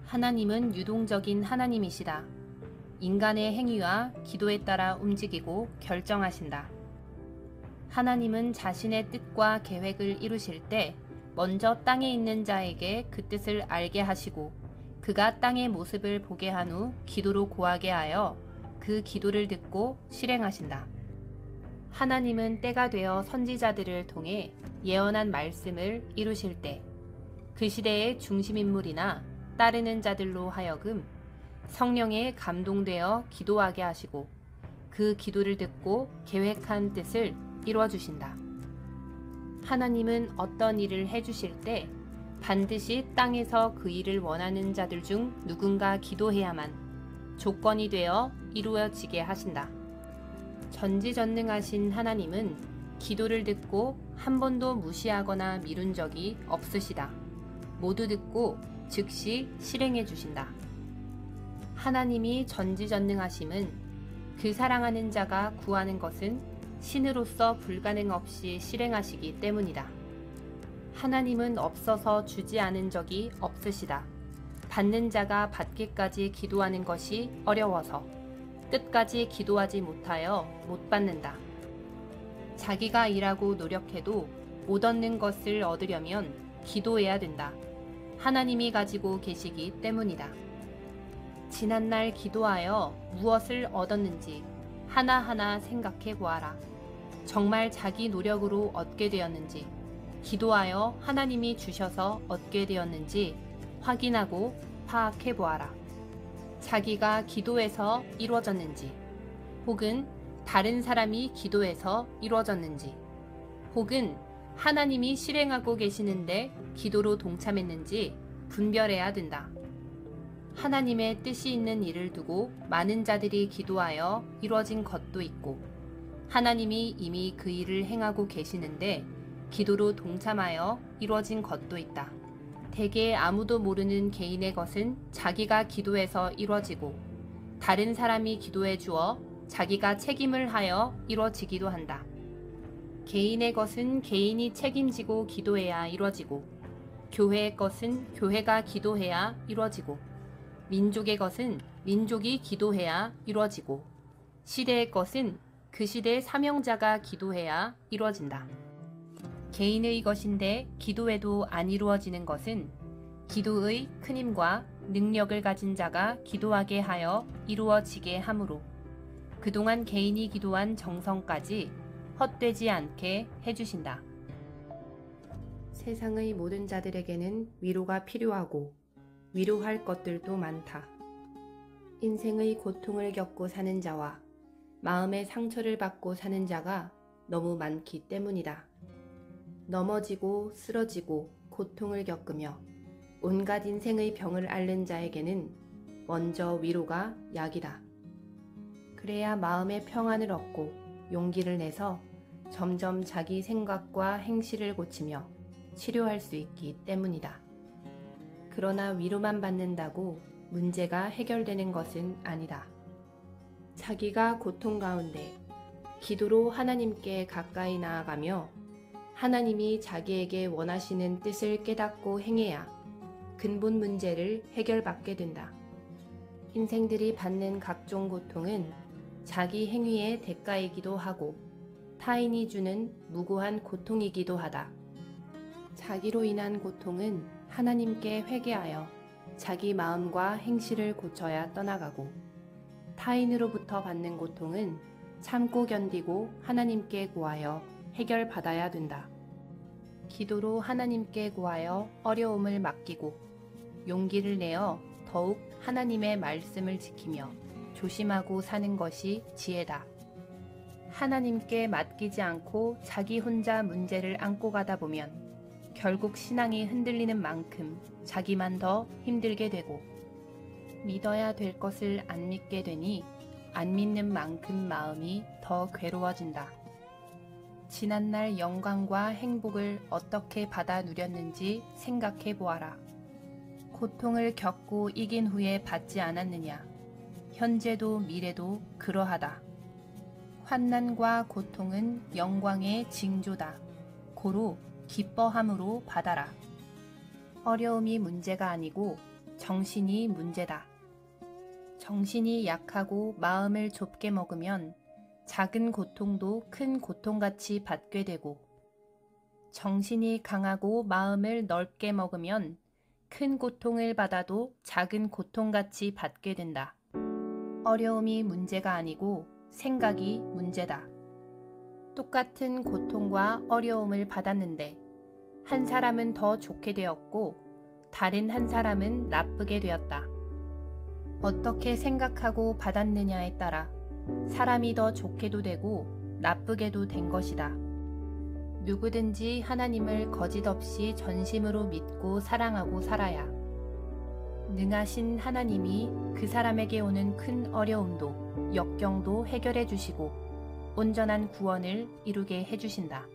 하나님은 유동적인 하나님이시다. 인간의 행위와 기도에 따라 움직이고 결정하신다. 하나님은 자신의 뜻과 계획을 이루실 때 먼저 땅에 있는 자에게 그 뜻을 알게 하시고 그가 땅의 모습을 보게 한 후 기도로 고하게 하여 그 기도를 듣고 실행하신다. 하나님은 때가 되어 선지자들을 통해 예언한 말씀을 이루실 때 그 시대의 중심인물이나 따르는 자들로 하여금 성령에 감동되어 기도하게 하시고 그 기도를 듣고 계획한 뜻을 이루어주신다. 하나님은 어떤 일을 해주실 때 반드시 땅에서 그 일을 원하는 자들 중 누군가 기도해야만 조건이 되어 이루어지게 하신다. 전지전능하신 하나님은 기도를 듣고 한 번도 무시하거나 미룬 적이 없으시다. 모두 듣고 즉시 실행해 주신다. 하나님이 전지전능하심은 그 사랑하는 자가 구하는 것은 신으로서 불가능 없이 실행하시기 때문이다. 하나님은 없어서 주지 않은 적이 없으시다. 받는 자가 받기까지 기도하는 것이 어려워서 끝까지 기도하지 못하여 못 받는다. 자기가 일하고 노력해도 못 얻는 것을 얻으려면 기도해야 된다. 하나님이 가지고 계시기 때문이다. 지난날 기도하여 무엇을 얻었는지 하나하나 생각해 보아라. 정말 자기 노력으로 얻게 되었는지, 기도하여 하나님이 주셔서 얻게 되었는지 확인하고 파악해 보아라. 자기가 기도해서 이루어졌는지, 혹은 다른 사람이 기도해서 이루어졌는지, 혹은 하나님이 실행하고 계시는데 기도로 동참했는지 분별해야 된다. 하나님의 뜻이 있는 일을 두고 많은 자들이 기도하여 이루어진 것도 있고, 하나님이 이미 그 일을 행하고 계시는데 기도로 동참하여 이루어진 것도 있다. 대개 아무도 모르는 개인의 것은 자기가 기도해서 이루어지고, 다른 사람이 기도해 주어 자기가 책임을 하여 이루어지기도 한다. 개인의 것은 개인이 책임지고 기도해야 이루어지고, 교회의 것은 교회가 기도해야 이루어지고, 민족의 것은 민족이 기도해야 이루어지고, 시대의 것은 그 시대의 사명자가 기도해야 이루어진다. 개인의 것인데 기도해도 안 이루어지는 것은 기도의 큰 힘과 능력을 가진 자가 기도하게 하여 이루어지게 하므로 그동안 개인이 기도한 정성까지 헛되지 않게 해주신다. 세상의 모든 자들에게는 위로가 필요하고 위로할 것들도 많다. 인생의 고통을 겪고 사는 자와 마음의 상처를 받고 사는 자가 너무 많기 때문이다. 넘어지고 쓰러지고 고통을 겪으며 온갖 인생의 병을 앓는 자에게는 먼저 위로가 약이다. 그래야 마음의 평안을 얻고 용기를 내서 점점 자기 생각과 행실을 고치며 치료할 수 있기 때문이다. 그러나 위로만 받는다고 문제가 해결되는 것은 아니다. 자기가 고통 가운데 기도로 하나님께 가까이 나아가며 하나님이 자기에게 원하시는 뜻을 깨닫고 행해야 근본 문제를 해결받게 된다. 인생들이 받는 각종 고통은 자기 행위의 대가이기도 하고 타인이 주는 무고한 고통이기도 하다. 자기로 인한 고통은 하나님께 회개하여 자기 마음과 행실을 고쳐야 떠나가고, 타인으로부터 받는 고통은 참고 견디고 하나님께 구하여 해결받아야 된다. 기도로 하나님께 구하여 어려움을 맡기고 용기를 내어 더욱 하나님의 말씀을 지키며 조심하고 사는 것이 지혜다. 하나님께 맡기지 않고 자기 혼자 문제를 안고 가다 보면 결국 신앙이 흔들리는 만큼 자기만 더 힘들게 되고, 믿어야 될 것을 안 믿게 되니 안 믿는 만큼 마음이 더 괴로워진다. 지난날 영광과 행복을 어떻게 받아 누렸는지 생각해 보아라. 고통을 겪고 이긴 후에 받지 않았느냐? 현재도 미래도 그러하다. 환난과 고통은 영광의 징조다. 고로 기뻐함으로 받아라. 어려움이 문제가 아니고 정신이 문제다. 정신이 약하고 마음을 좁게 먹으면 작은 고통도 큰 고통같이 받게 되고, 정신이 강하고 마음을 넓게 먹으면 큰 고통을 받아도 작은 고통같이 받게 된다. 어려움이 문제가 아니고 생각이 문제다. 똑같은 고통과 어려움을 받았는데 한 사람은 더 좋게 되었고 다른 한 사람은 나쁘게 되었다. 어떻게 생각하고 받았느냐에 따라 사람이 더 좋게도 되고 나쁘게도 된 것이다. 누구든지 하나님을 거짓 없이 전심으로 믿고 사랑하고 살아야 능하신 하나님이 그 사람에게 오는 큰 어려움도 역경도 해결해 주시고 온전한 구원을 이루게 해 주신다.